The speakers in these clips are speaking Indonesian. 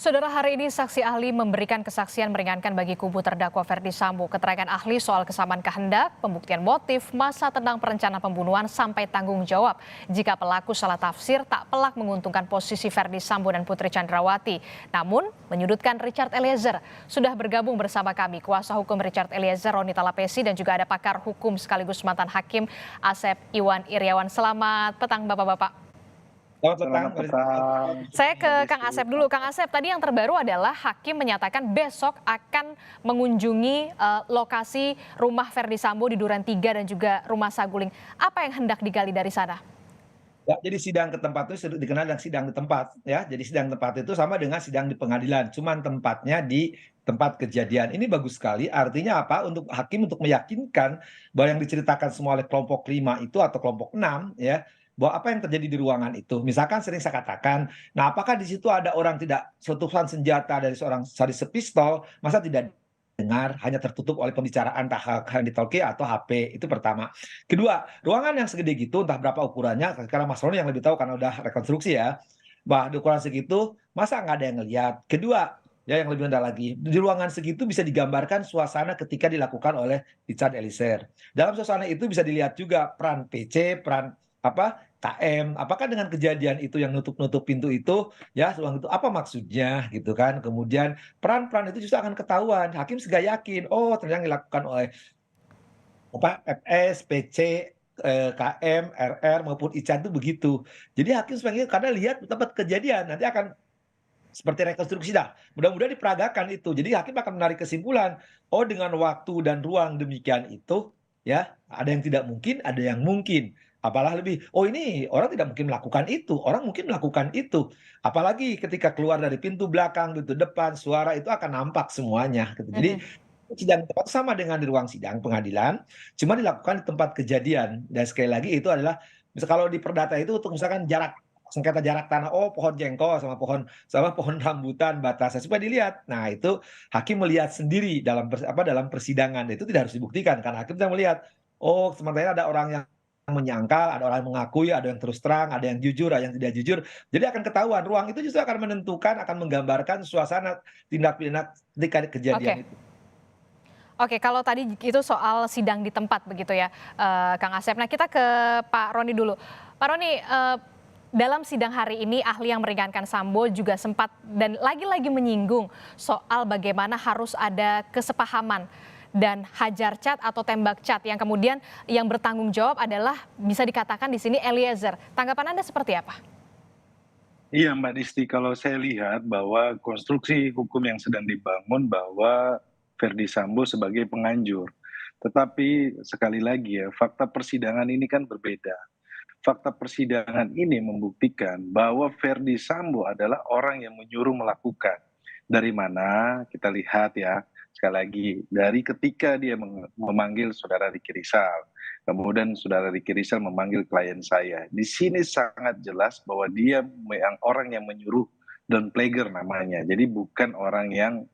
Saudara, hari ini saksi ahli memberikan kesaksian meringankan bagi kubu terdakwa Ferdy Sambo. Keterangan ahli soal kesamaan kehendak, pembuktian motif, masa tentang perencanaan pembunuhan sampai tanggung jawab. Jika pelaku salah tafsir, tak pelak menguntungkan posisi Ferdy Sambo dan Putri Chandrawati. Namun, menyudutkan Richard Eliezer. Sudah bergabung bersama kami kuasa hukum Richard Eliezer, Roni Talapesi, dan juga ada pakar hukum sekaligus mantan hakim Asep Iwan Iryawan. Selamat petang Bapak-Bapak. Selamat petang. Saya ke Kang Asep dulu. Kang Asep, tadi yang terbaru adalah hakim menyatakan besok akan mengunjungi lokasi rumah Ferdy Sambo di Duren 3 dan juga rumah Saguling. Apa yang hendak digali dari sana? Ya, jadi sidang ke tempat itu dikenal dengan sidang di tempat, ya. Jadi sidang tempat itu sama dengan sidang di pengadilan, cuman tempatnya di tempat kejadian. Ini bagus sekali. Artinya apa? Untuk hakim untuk meyakinkan bahwa yang diceritakan semua oleh kelompok 5 itu atau kelompok 6, ya, bahwa apa yang terjadi di ruangan itu. Misalkan sering saya katakan, nah apakah di situ ada orang tidak letusan senjata dari seorang sadis pistol, masa tidak dengar, hanya tertutup oleh pembicaraan entah handphone atau HP, itu pertama. Kedua, ruangan yang segede gitu, entah berapa ukurannya, sekarang Mas Roni yang lebih tahu karena udah rekonstruksi ya, bah di ukuran segitu, masa nggak ada yang ngelihat. Kedua, ya yang lebih rendah lagi, di ruangan segitu bisa digambarkan suasana ketika dilakukan oleh Richard Eliezer. Dalam suasana itu bisa dilihat juga peran PC, peran KM, apakah dengan kejadian itu yang nutup-nutup pintu itu, ya ruang itu apa maksudnya gitu kan. Kemudian peran-peran itu justru akan ketahuan. Hakim segera yakin, oh ternyata yang dilakukan oleh FS, PC, KM, RR maupun Ican itu begitu. Jadi hakim sebenarnya karena lihat tempat kejadian nanti akan seperti rekonstruksi dah. Mudah-mudahan diperagakan itu. Jadi hakim akan menarik kesimpulan, oh dengan waktu dan ruang demikian itu, ya ada yang tidak mungkin, ada yang mungkin. Apalah lebih, oh ini orang tidak mungkin melakukan itu, orang mungkin melakukan itu. Apalagi ketika keluar dari pintu belakang, pintu depan, suara itu akan nampak semuanya. Gitu. Jadi sidang tempat sama dengan di ruang sidang pengadilan, cuma dilakukan di tempat kejadian. Dan sekali lagi itu adalah, misal kalau di perdata itu untuk misalkan jarak sengketa jarak tanah, oh pohon jengkol sama pohon rambutan batasnya supaya dilihat. Nah itu hakim melihat sendiri dalam dalam persidangan itu tidak harus dibuktikan karena hakim bisa melihat, oh sementara ada orang yang menyangkal, ada orang yang mengakui, ada yang terus terang, ada yang jujur, ada yang tidak jujur. Jadi akan ketahuan ruang itu justru akan menentukan, akan menggambarkan suasana tindak pidana ketika Oke. kejadian itu. Oke, kalau tadi itu soal sidang di tempat begitu ya, Kang Asep. Nah, kita ke Pak Roni dulu. Pak Roni, dalam sidang hari ini ahli yang meringankan Sambo juga sempat dan lagi-lagi menyinggung soal bagaimana harus ada kesepahaman dan hajar cat atau tembak cat yang kemudian yang bertanggung jawab adalah bisa dikatakan di sini Eliezer. Tanggapan Anda seperti apa? Iya Mbak Disti, kalau saya lihat bahwa konstruksi hukum yang sedang dibangun bahwa Ferdy Sambo sebagai penganjur. Tetapi sekali lagi ya, fakta persidangan ini kan berbeda. Fakta persidangan ini membuktikan bahwa Ferdy Sambo adalah orang yang menyuruh melakukan. Dari mana kita lihat ya, sekali lagi, dari ketika dia memanggil saudara Ricky Rizal, kemudian saudara Ricky Rizal memanggil klien saya. Di sini sangat jelas bahwa dia yang orang yang menyuruh Don Plager namanya. Jadi bukan orang yang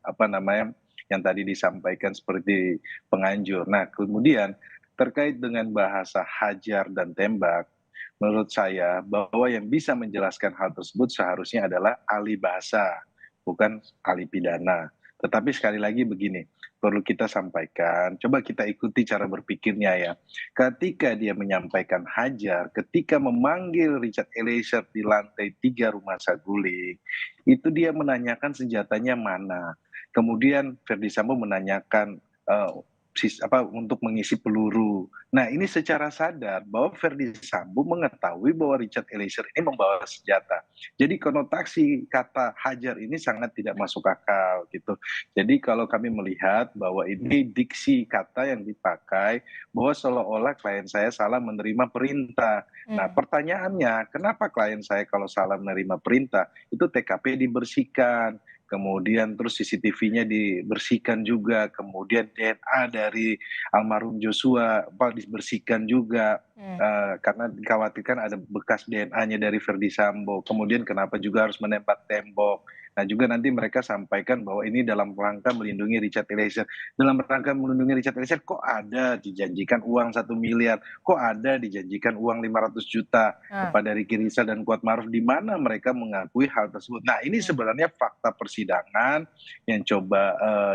yang tadi disampaikan seperti penganjur. Nah, kemudian terkait dengan bahasa hajar dan tembak, menurut saya bahwa yang bisa menjelaskan hal tersebut seharusnya adalah ahli bahasa, bukan ahli pidana. Tetapi sekali lagi begini, perlu kita sampaikan, coba kita ikuti cara berpikirnya ya. Ketika dia menyampaikan hajar, ketika memanggil Richard Eliezer di lantai 3 rumah Saguling, itu dia menanyakan senjatanya mana. Kemudian Ferdy Sambo menanyakan untuk mengisi peluru. Nah ini secara sadar bahwa Ferdy Sambo mengetahui bahwa Richard Eliezer ini membawa senjata. Jadi konotasi kata hajar ini sangat tidak masuk akal gitu. Jadi kalau kami melihat bahwa ini diksi kata yang dipakai bahwa seolah-olah klien saya salah menerima perintah. Nah pertanyaannya, kenapa klien saya kalau salah menerima perintah itu TKP dibersihkan, kemudian terus CCTV-nya dibersihkan juga, kemudian DNA dari almarhum Joshua dibersihkan juga, karena dikhawatirkan ada bekas DNA-nya dari Ferdy Sambo. Kemudian kenapa juga harus menembak tembok. Nah juga nanti mereka sampaikan bahwa ini dalam rangka melindungi Richard Eliezer. Dalam rangka melindungi Richard Eliezer kok ada dijanjikan uang 1 miliar, kok ada dijanjikan uang 500 juta Nah, kepada Ricky Rizal dan Kuatmaruf, di mana mereka mengakui hal tersebut. Nah ini hmm, sebenarnya fakta persidangan yang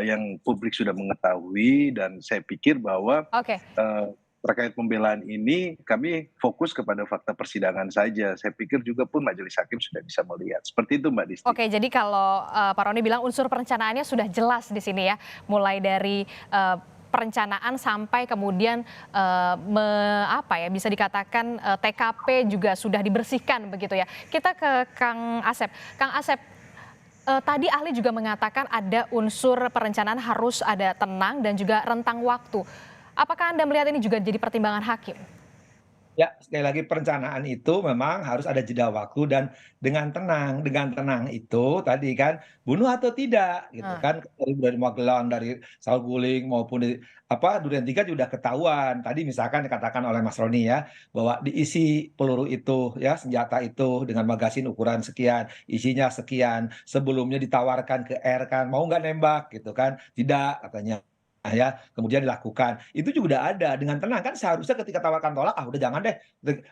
yang publik sudah mengetahui, dan saya pikir bahwa oke. eh, terkait pembelaan ini kami fokus kepada fakta persidangan saja. Saya pikir juga pun majelis hakim sudah bisa melihat. Seperti itu Mbak Disti. Oke, jadi kalau Pak Roni bilang unsur perencanaannya sudah jelas di sini ya, mulai dari perencanaan sampai kemudian apa ya, bisa dikatakan TKP juga sudah dibersihkan begitu ya. Kita ke Kang Asep. Kang Asep, tadi ahli juga mengatakan ada unsur perencanaan harus ada tenang dan juga rentang waktu. Apakah Anda melihat ini juga jadi pertimbangan hakim? Ya, sekali lagi perencanaan itu memang harus ada jeda waktu dan dengan tenang itu tadi kan bunuh atau tidak gitu Nah, kan dari Magelang, dari Saguling maupun di apa Duren 3 juga ketahuan. Tadi misalkan dikatakan oleh Mas Roni ya bahwa diisi peluru itu ya senjata itu dengan magasin ukuran sekian, isinya sekian, sebelumnya ditawarkan ke R kan mau nggak nembak gitu kan, tidak katanya. Ya, kemudian dilakukan. Itu juga udah ada dengan tenang kan seharusnya ketika tawarkan tolak, udah jangan deh.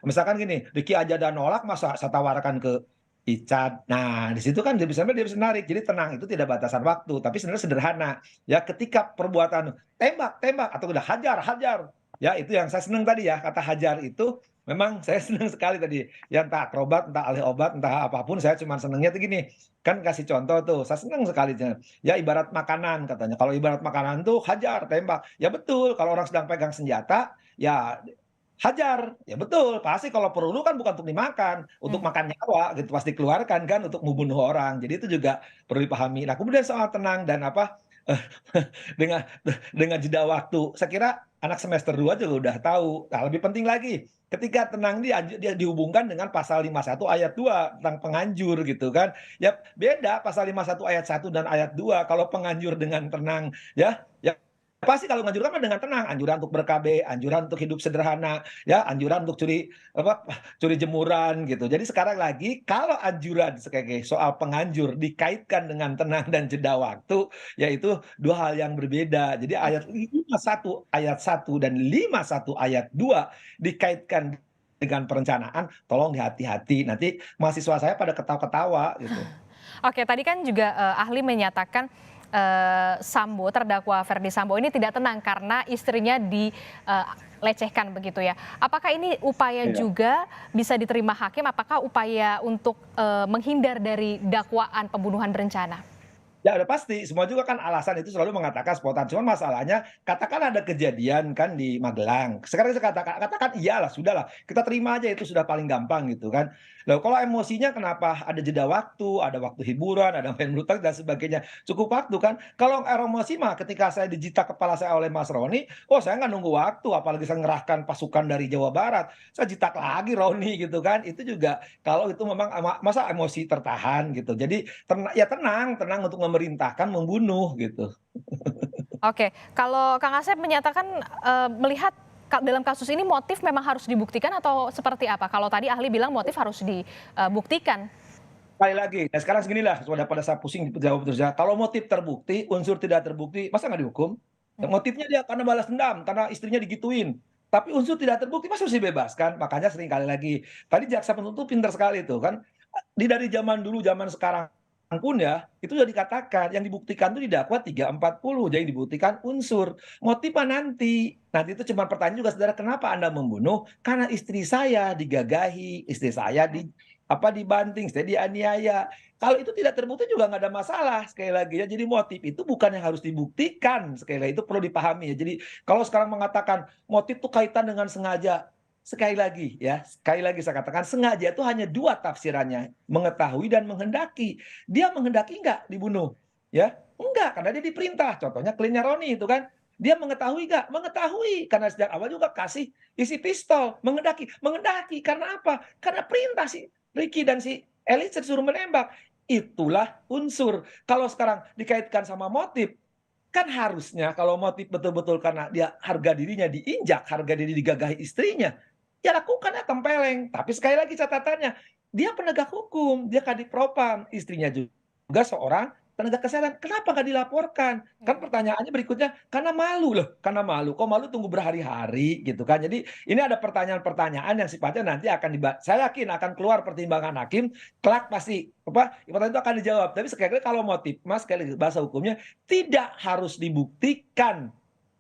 Misalkan gini, Ricky aja udah nolak masa saya tawarkan ke Ican. Nah, di situ kan dia bisa narik. Jadi tenang itu tidak batasan waktu, tapi sebenarnya sederhana. Ya, ketika perbuatan tembak, tembak atau udah hajar, hajar. Ya, itu yang saya senang tadi ya, kata hajar itu memang saya senang sekali tadi. Ya entah akrobat, entah ahli obat, entah apapun, saya cuma senangnya tuh gini. Kan kasih contoh tuh, saya senang sekali. Ya ibarat makanan katanya. Kalau ibarat makanan tuh hajar, tembak. Ya betul, kalau orang sedang pegang senjata, ya hajar. Ya betul, pasti kalau perlu kan bukan untuk dimakan, untuk hmm. makan nyawa gitu, pasti dikeluarkan kan untuk membunuh orang. Jadi itu juga perlu dipahami. Nah, kemudian soal tenang dan apa dengan dengan jeda waktu. Saya kira anak semester 2 juga udah tahu. Nah, lebih penting lagi, ketika tenang dia dihubungkan dengan pasal 51 ayat 2 tentang penganjur gitu kan. Ya beda pasal 51 ayat 1 dan ayat 2 kalau penganjur dengan tenang ya. Ya pasti kalau menganjurkan kan dengan tenang, anjuran untuk ber-KB, anjuran untuk hidup sederhana, ya, anjuran untuk curi jemuran gitu. Jadi sekarang lagi kalau anjuran sebagai soal penganjur dikaitkan dengan tenang dan jeda waktu, yaitu dua hal yang berbeda. Jadi ayat 51 ayat 1 dan 51 ayat 2 dikaitkan dengan perencanaan, tolong hati-hati. Nanti mahasiswa saya pada ketawa-ketawa gitu. Oke, tadi kan juga ahli menyatakan Sambo, terdakwa Ferdi Sambo ini tidak tenang karena istrinya dilecehkan begitu ya. Apakah ini upaya Iya. juga bisa diterima hakim? Apakah upaya untuk menghindar dari dakwaan pembunuhan berencana? Ya udah pasti, semua juga kan alasan itu selalu mengatakan spontan. Cuman masalahnya, katakan ada kejadian kan di Magelang. Sekarang saya katakan iyalah, sudahlah. Kita terima aja itu sudah paling gampang gitu kan. Loh, kalau emosinya kenapa ada jeda waktu, ada waktu hiburan, ada main bulu tangkis dan sebagainya. Cukup waktu kan. Kalau emosi mah ketika saya dijita kepala saya oleh Mas Roni, oh saya nggak nunggu waktu, apalagi saya ngerahkan pasukan dari Jawa Barat. Saya jitak lagi Roni gitu kan. Itu juga kalau itu memang masa emosi tertahan gitu. Jadi ya tenang, tenang untuk memerintahkan membunuh gitu. Oke, kalau Kang Asep menyatakan melihat dalam kasus ini motif memang harus dibuktikan atau seperti apa? Kalau tadi ahli bilang motif harus dibuktikan. Sekali lagi, nah sekarang seginilah, pada saat pusing jawab terus ya. Kalau motif terbukti, unsur tidak terbukti, masa nggak dihukum? Ya, motifnya dia karena balas dendam, karena istrinya digituin. Tapi unsur tidak terbukti, masa harus dibebaskan? Makanya sering kali lagi. Tadi jaksa penuntut pintar sekali tuh kan. Dari zaman dulu, zaman sekarang pun ya, itu sudah dikatakan. Yang dibuktikan itu didakwa 340, jadi dibuktikan unsur. Motifnya nanti. Nanti itu cuma pertanyaan juga, saudara, kenapa Anda membunuh? Karena istri saya digagahi, istri saya dibanting, saya dianiaya. Kalau itu tidak terbukti juga nggak ada masalah sekali lagi ya. Jadi motif itu bukan yang harus dibuktikan sekali lagi itu perlu dipahami ya. Jadi kalau sekarang mengatakan motif itu kaitan dengan sengaja, sekali lagi ya, sekali lagi saya katakan sengaja itu hanya dua tafsirannya, mengetahui dan menghendaki. Dia menghendaki nggak dibunuh? Ya, enggak karena dia diperintah. Contohnya kliennya Roni itu kan. Dia mengetahui nggak? Mengetahui karena sejak awal juga kasih isi pistol, menghendaki. Menghendaki karena apa? Karena perintah sih Ricky dan si Eliezer suruh menembak. Itulah unsur. Kalau sekarang dikaitkan sama motif, kan harusnya kalau motif betul-betul karena dia harga dirinya diinjak, harga diri digagahi istrinya, ya lakukan ya tempeleng. Tapi sekali lagi catatannya, dia penegak hukum, dia kadif propam, istrinya juga juga seorang tenaga kesehatan. Kenapa nggak dilaporkan? Kan pertanyaannya berikutnya, karena malu loh, karena malu. Kok malu tunggu berhari-hari gitu kan. Jadi ini ada pertanyaan-pertanyaan yang sifatnya nanti akan saya yakin akan keluar pertimbangan hakim, kelak pasti pertanyaan itu akan dijawab. Tapi sekali lagi kalau motif, Mas, sekali lagi bahasa hukumnya tidak harus dibuktikan,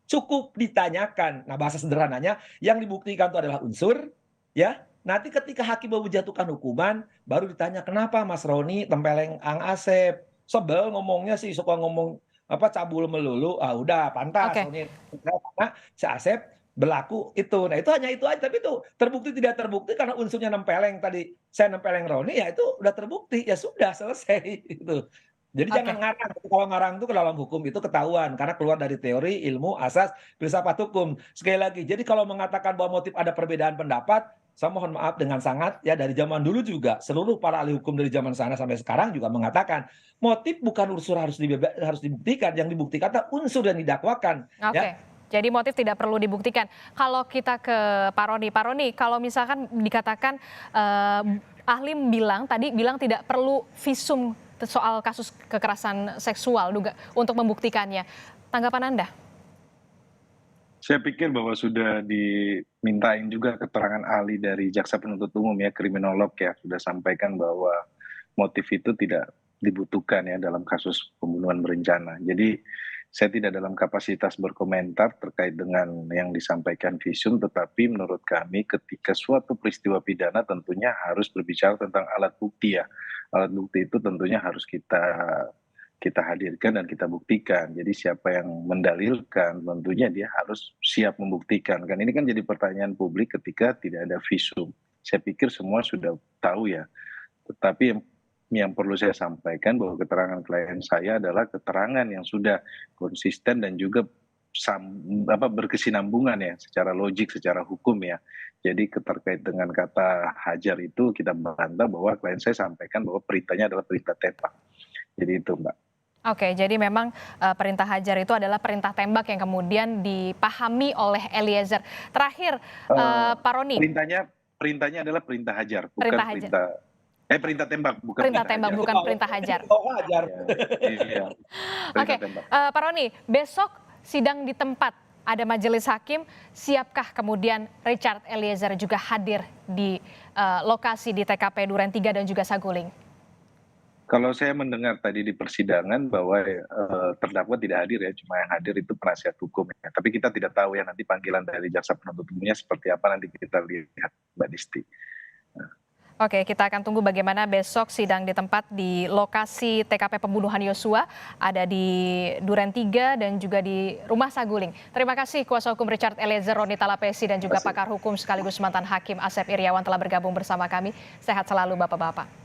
cukup ditanyakan. Nah, bahasa sederhananya yang dibuktikan itu adalah unsur, ya. Nanti ketika hakim mau menjatuhkan hukuman, baru ditanya kenapa Mas Roni tempeleng Ang Asep. Sebel ngomongnya sih, suka ngomong cabul melulu. Ah udah pantas Oke. Roni karena si Asep berlaku itu. Nah, itu hanya itu aja, tapi itu terbukti tidak terbukti karena unsurnya nempeleng tadi. Saya nempeleng Roni, ya itu udah terbukti, ya sudah selesai itu. Jadi jangan Oke. ngarang. Kalau ngarang itu ke dalam hukum itu ketahuan karena keluar dari teori, ilmu, asas, filsafat hukum. Sekali lagi, jadi kalau mengatakan bahwa motif ada perbedaan pendapat, saya mohon maaf dengan sangat ya, dari zaman dulu juga seluruh para ahli hukum dari zaman sana sampai sekarang juga mengatakan motif bukan unsur harus dibuktikan, yang dibuktikan adalah unsur yang didakwakan Oke. ya. Jadi motif tidak perlu dibuktikan. Kalau kita ke Pak Roni, kalau misalkan dikatakan ahli bilang tidak perlu visum soal kasus kekerasan seksual juga untuk membuktikannya. Tanggapan Anda? Saya pikir bahwa sudah dimintain juga keterangan ahli dari jaksa penuntut umum ya, kriminolog ya, sudah sampaikan bahwa motif itu tidak dibutuhkan ya dalam kasus pembunuhan berencana. Jadi saya tidak dalam kapasitas berkomentar terkait dengan yang disampaikan visum, tetapi menurut kami ketika suatu peristiwa pidana tentunya harus berbicara tentang alat bukti ya. Alat bukti itu tentunya harus kita hadirkan dan kita buktikan. Jadi siapa yang mendalilkan tentunya dia harus siap membuktikan. Kan ini kan jadi pertanyaan publik ketika tidak ada visum. Saya pikir semua sudah tahu ya. Tetapi yang perlu saya sampaikan bahwa keterangan klien saya adalah keterangan yang sudah konsisten dan juga berkesinambungan ya secara logik, secara hukum ya. Jadi terkait dengan kata hajar itu kita bantah bahwa klien saya sampaikan bahwa perintahnya adalah perintah tembak. Jadi itu Mbak. Oke, jadi memang perintah hajar itu adalah perintah tembak yang kemudian dipahami oleh Eliezer. Terakhir, Pak Roni. Perintahnya adalah perintah hajar, bukan Perintah hajar. perintah tembak, bukan Perintah tembak, hajar. bukan perintah hajar. Hajar. Iya. Oke, Pak Roni, besok sidang di tempat ada majelis hakim, siapkah kemudian Richard Eliezer juga hadir di lokasi di TKP Duren 3 dan juga Saguling? Kalau saya mendengar tadi di persidangan bahwa terdakwa tidak hadir ya, cuma yang hadir itu penasihat hukum ya. Tapi kita tidak tahu ya nanti panggilan dari jaksa penuntut umumnya seperti apa, nanti kita lihat Mbak Disti. Oke, kita akan tunggu bagaimana besok sidang di tempat di lokasi TKP pembunuhan Yosua, ada di Duren 3 dan juga di Rumah Saguling. Terima kasih kuasa hukum Richard Eliezer, Roni Talapesi dan juga pakar hukum sekaligus mantan hakim Asep Iriawan telah bergabung bersama kami. Sehat selalu Bapak-bapak.